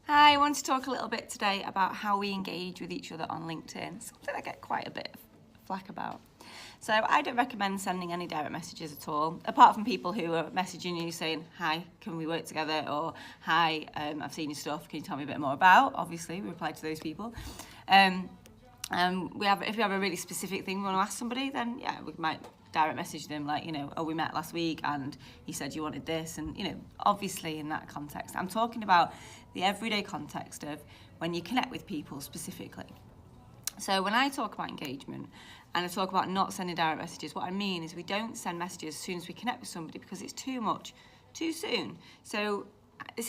Hi, I want to talk a little bit today about how we engage with each other on LinkedIn, something I get quite a bit of flack about. So I don't recommend sending any direct messages at all, apart from people who are messaging you saying, hi, can we work together? Or, hi, I've seen your stuff, can you tell me a bit more about? Obviously, we reply to those people. If we have a really specific thing we want to ask somebody, then yeah, we might direct message them like, oh, we met last week and you said you wanted this, and obviously in that context. I'm talking about the everyday context of when you connect with people specifically. So when I talk about engagement and I talk about not sending direct messages, what I mean is we don't send messages as soon as we connect with somebody because it's too much, too soon. So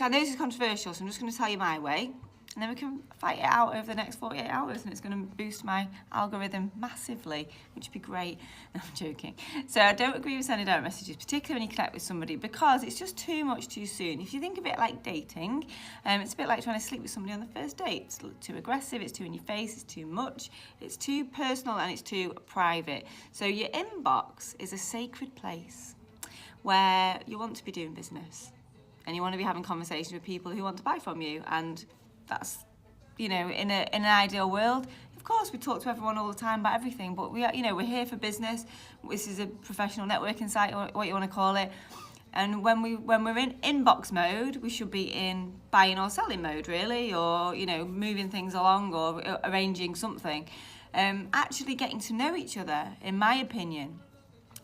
I know this is controversial, so I'm just going to tell you my way. And then we can fight it out over the next 48 hours and it's going to boost my algorithm massively, which would be great. No, I'm joking. So I don't agree with sending direct messages, particularly when you connect with somebody, because it's just too much too soon. If you think of it like dating, it's a bit like trying to sleep with somebody on the first date. It's too aggressive, it's too in your face, it's too much, it's too personal and it's too private. So your inbox is a sacred place where you want to be doing business and you want to be having conversations with people who want to buy from you, and that's, in an ideal world, of course we talk to everyone all the time about everything, but we're here for business. This is a professional networking site, or what you want to call it. And when we're in inbox mode, we should be in buying or selling mode, really, or moving things along or arranging something. Actually getting to know each other, in my opinion,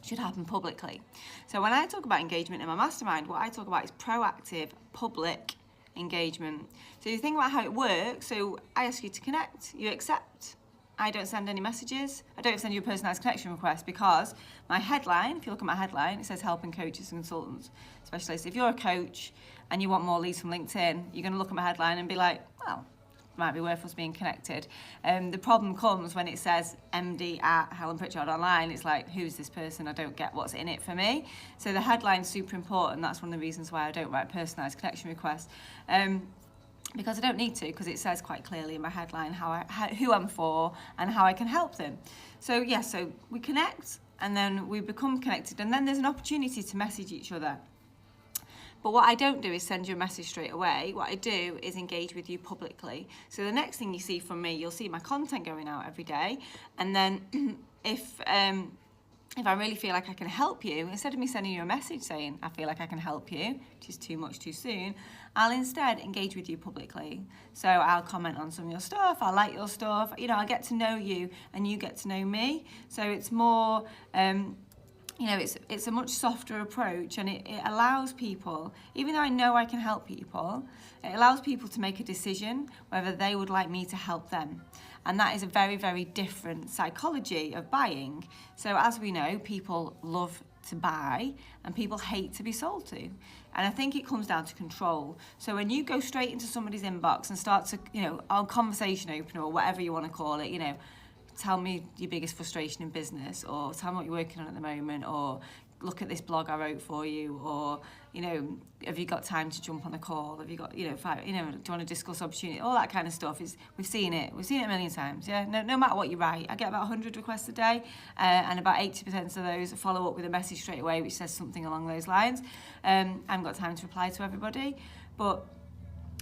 should happen publicly. So when I talk about engagement in my mastermind, what I talk about is proactive, public engagement. So you think about how it works. So I ask you to connect, you accept. I don't send any messages. I don't send you a personalised connection request because my headline, if you look at my headline, it says helping coaches and consultants, specialists. If you're a coach and you want more leads from LinkedIn, you're going to look at my headline and be like, well, might be worth us being connected. The problem comes when it says MD at Helen Pritchard Online. It's like, who's this person? I don't get what's in it for me. So the headline's super important. That's one of the reasons why I don't write personalised connection requests. Because I don't need to, because it says quite clearly in my headline who I'm for and how I can help them. So so we connect and then we become connected, and then there's an opportunity to message each other. But what I don't do is send you a message straight away. What I do is engage with you publicly. So the next thing you see from me, you'll see my content going out every day. And then if I really feel like I can help you, instead of me sending you a message saying, I feel like I can help you, which is too much too soon, I'll instead engage with you publicly. So I'll comment on some of your stuff, I'll like your stuff, I'll get to know you and you get to know me. So it's more, it's a much softer approach, and it allows people, even though I know I can help people, it allows people to make a decision whether they would like me to help them. And that is a very, very different psychology of buying. So as we know, people love to buy and people hate to be sold to. And I think it comes down to control. So when you go straight into somebody's inbox and start to, on conversation opener or whatever you want to call it, tell me your biggest frustration in business, or tell me what you're working on at the moment, or look at this blog I wrote for you, or have you got time to jump on a call, have you got do you want to discuss opportunity, all that kind of stuff. We've seen it a million times. No matter what you write, I get about 100 requests a day, and about 80% of those follow up with a message straight away which says something along those lines. I haven't got time to reply to everybody, but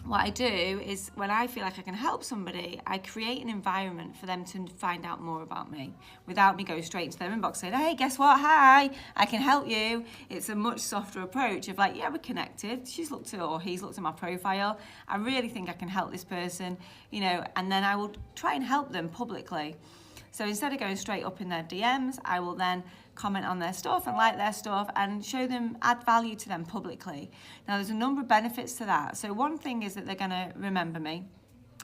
what I do is, when I feel like I can help somebody, I create an environment for them to find out more about me without me going straight into their inbox saying, hey, guess what? Hi, I can help you. It's a much softer approach of like, yeah, we're connected. She's looked at, or he's looked at my profile. I really think I can help this person, and then I will try and help them publicly. So instead of going straight up in their DMs, I will then comment on their stuff and like their stuff and show them, add value to them publicly. Now, there's a number of benefits to that. So one thing is that they're going to remember me.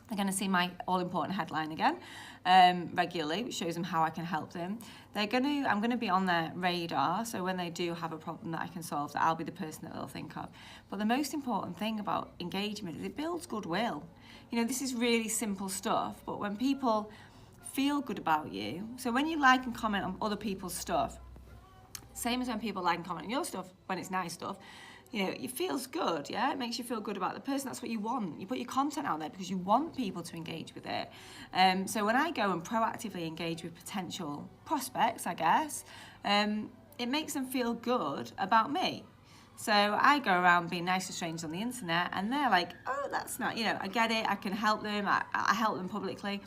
They're going to see my all-important headline again regularly, which shows them how I can help them. I'm going to be on their radar, so when they do have a problem that I can solve, that I'll be the person that they'll think of. But the most important thing about engagement is it builds goodwill. This is really simple stuff, but when people feel good about you, so when you like and comment on other people's stuff, same as when people like and comment on your stuff, when it's nice stuff, it feels good, yeah? It makes you feel good about the person. That's what you want. You put your content out there because you want people to engage with it. So when I go and proactively engage with potential prospects, I guess, it makes them feel good about me. So I go around being nice to strangers on the internet, and they're like, oh, that's not, I get it, I can help them, I help them publicly.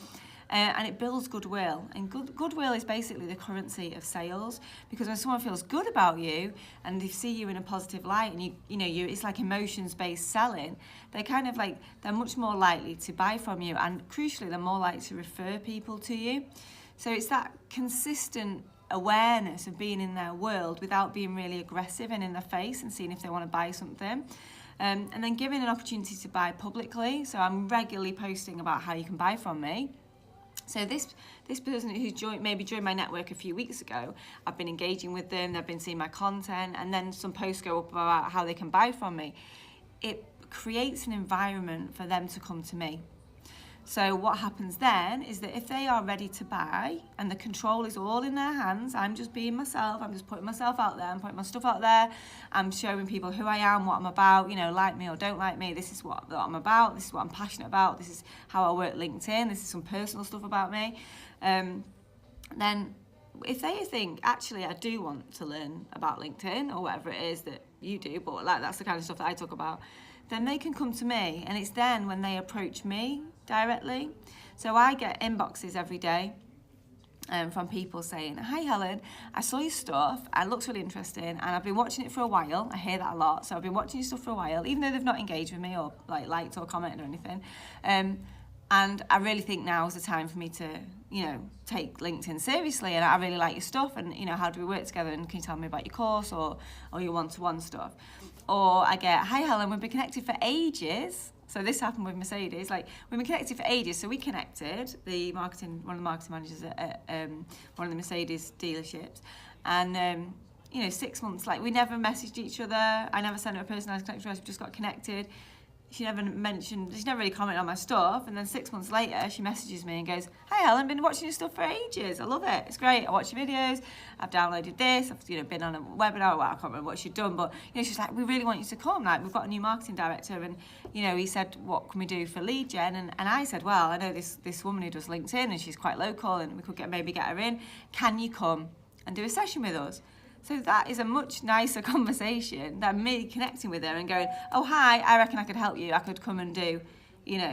And it builds goodwill, and goodwill is basically the currency of sales, because when someone feels good about you and they see you in a positive light, and it's like emotions-based selling, they're much more likely to buy from you, and crucially, they're more likely to refer people to you. So it's that consistent awareness of being in their world without being really aggressive and in their face and seeing if they want to buy something. And then giving an opportunity to buy publicly. So I'm regularly posting about how you can buy from me. So this person who joined my network a few weeks ago, I've been engaging with them, they've been seeing my content, and then some posts go up about how they can buy from me. It creates an environment for them to come to me. So what happens then is that if they are ready to buy and the control is all in their hands, I'm just being myself, I'm just putting myself out there, I'm putting my stuff out there, I'm showing people who I am, what I'm about, like me or don't like me, this is what I'm about, this is what I'm passionate about, this is how I work LinkedIn, this is some personal stuff about me. Then if they think, actually, I do want to learn about LinkedIn or whatever it is that you do, but that's the kind of stuff that I talk about, then they can come to me, and it's then when they approach me directly. So I get inboxes every day from people saying, hi Helen, I saw your stuff, it looks really interesting, and I've been watching it for a while. I hear that a lot. So I've been watching your stuff for a while, even though they've not engaged with me or liked or commented or anything. And I really think now is the time for me to, take LinkedIn seriously, and I really like your stuff, and, how do we work together, and can you tell me about your course or your one-to-one stuff? Or I get, hi Helen, we've been connected for ages. So this happened with Mercedes, we've been connected for ages. So we connected, one of the marketing managers at one of the Mercedes dealerships, and 6 months, we never messaged each other. I never sent her a personalised connection request, we just got connected. She never really commented on my stuff, and then 6 months later, she messages me and goes, hi Helen, been watching your stuff for ages, I love it, it's great, I watch your videos, I've downloaded this, I've been on a webinar, I can't remember what she'd done, but she's like, we really want you to come, we've got a new marketing director, and he said, what can we do for lead gen, and I said, well, I know this woman who does LinkedIn, and she's quite local, and we could maybe get her in, can you come and do a session with us? So that is a much nicer conversation than me connecting with her and going, oh, hi, I reckon I could help you. I could come and do,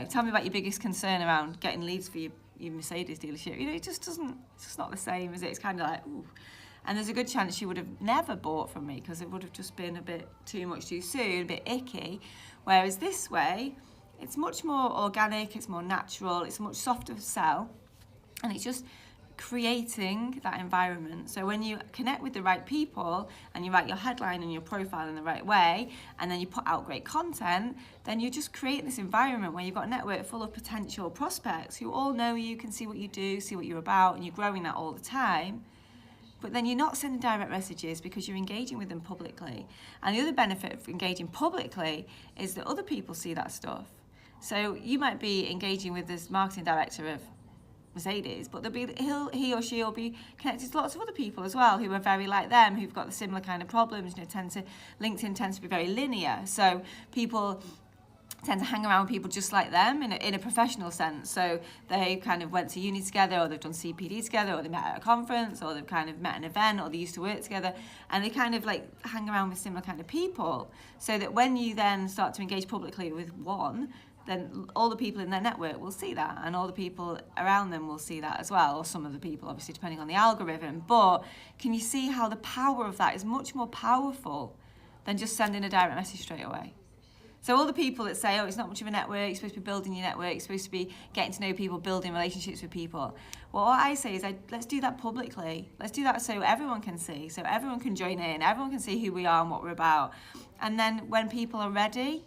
tell me about your biggest concern around getting leads for your Mercedes dealership. It's just not the same, is it? It's kind of like, ooh. And there's a good chance she would have never bought from me because it would have just been a bit too much too soon, a bit icky. Whereas this way, it's much more organic, it's more natural, it's a much softer sell, and it's just creating that environment. So when you connect with the right people and you write your headline and your profile in the right way, and then you put out great content, then you just create this environment where you've got a network full of potential prospects who all know you, can see what you do, see what you're about, and you're growing that all the time. But then you're not sending direct messages because you're engaging with them publicly. And the other benefit of engaging publicly is that other people see that stuff. So you might be engaging with this marketing director of Mercedes, but he or she will be connected to lots of other people as well who are very like them, who've got the similar kind of problems. LinkedIn tends to be very linear, so people tend to hang around with people just like them in a professional sense. So they kind of went to uni together, or they've done CPD together, or they met at a conference, or they've kind of met at an event, or they used to work together, and they kind of hang around with similar kind of people, so that when you then start to engage publicly with one, then all the people in their network will see that, and all the people around them will see that as well, or some of the people, obviously, depending on the algorithm. But can you see how the power of that is much more powerful than just sending a direct message straight away? So all the people that say, oh, it's not much of a network, you're supposed to be building your network, you're supposed to be getting to know people, building relationships with people. Well, what I say is, let's do that publicly. Let's do that so everyone can see, so everyone can join in, everyone can see who we are and what we're about. And then when people are ready,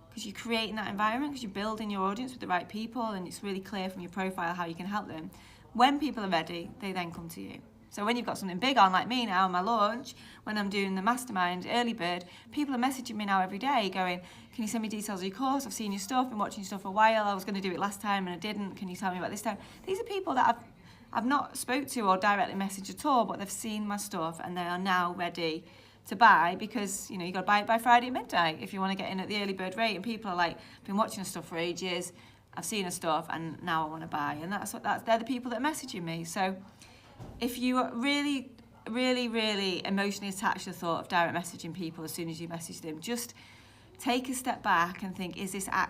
because you're creating that environment, because you're building your audience with the right people, and it's really clear from your profile how you can help them. When people are ready, they then come to you. So when you've got something big on, like me now on my launch, when I'm doing the mastermind early bird, people are messaging me now every day going, can you send me details of your course? I've seen your stuff, been watching your stuff for a while, I was going to do it last time and I didn't, can you tell me about this time? These are people that I've not spoke to or directly messaged at all, but they've seen my stuff and they are now ready to buy, because you got to buy it by Friday at midnight if you want to get in at the early bird rate. And people are like, I've been watching her stuff for ages, I've seen her stuff, and now I want to buy. And they're the people that are messaging me. So if you really really, really emotionally attached to the thought of direct messaging people as soon as you message them, just take a step back and think, is this actually